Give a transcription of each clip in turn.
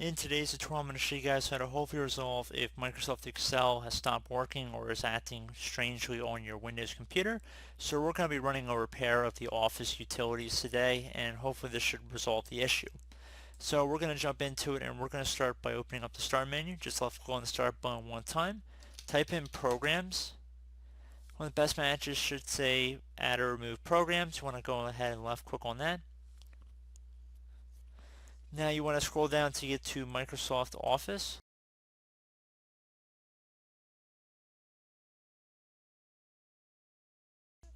In today's tutorial, I'm going to show you guys how to hopefully resolve if Microsoft Excel has stopped working or is acting strangely on your Windows computer. So we're going to be running a repair of the Office utilities today, and hopefully this should resolve the issue. So we're going to jump into it, and we're going to start by opening up the Start menu. Just left click on the Start button one time. Type in Programs. One of the best matches should say Add or Remove Programs. You want to go ahead and left click on that. Now you want to scroll down to get to Microsoft Office.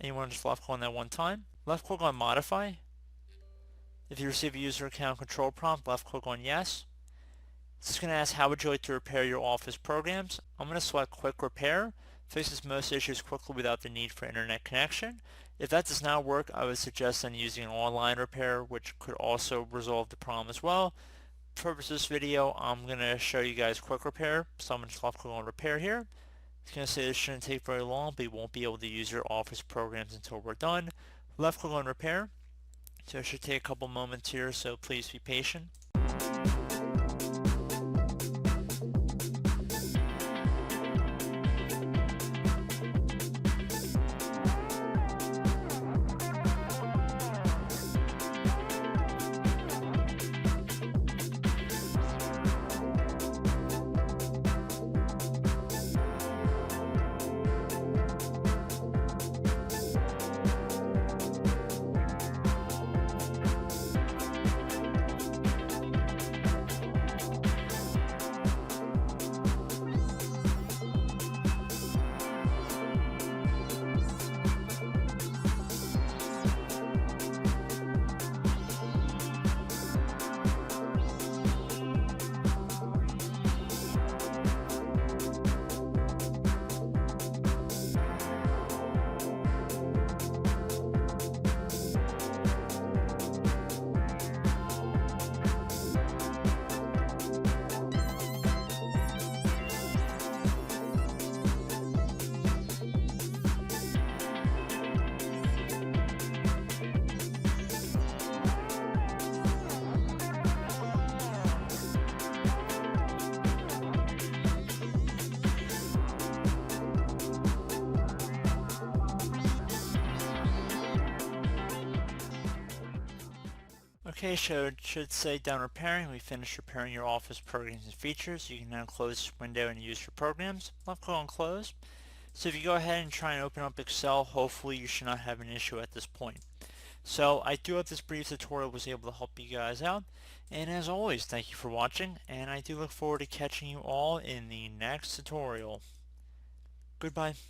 And you want to just left click on that one time. Left click on Modify. If you receive a user account control prompt, left click on Yes. This is going to ask how would you like to repair your Office programs. I'm going to select Quick Repair. Fixes most issues quickly without the need for internet connection. If that does not work, I would suggest then using an online repair, which could also resolve the problem as well. For purpose of this video, I'm going to show you guys Quick Repair. So I'm going to just left click on Repair here. It's going to say this shouldn't take very long, but you won't be able to use your Office programs until we're done. Left click on Repair. So it should take a couple moments here, so please be patient. Okay, so it should say done repairing. We finished repairing your Office programs and features. You can now close this window and use your programs. Left click on close. So if you go ahead and try and open up Excel, hopefully you should not have an issue at this point. So I do hope this brief tutorial was able to help you guys out. And as always, thank you for watching, and I do look forward to catching you all in the next tutorial. Goodbye.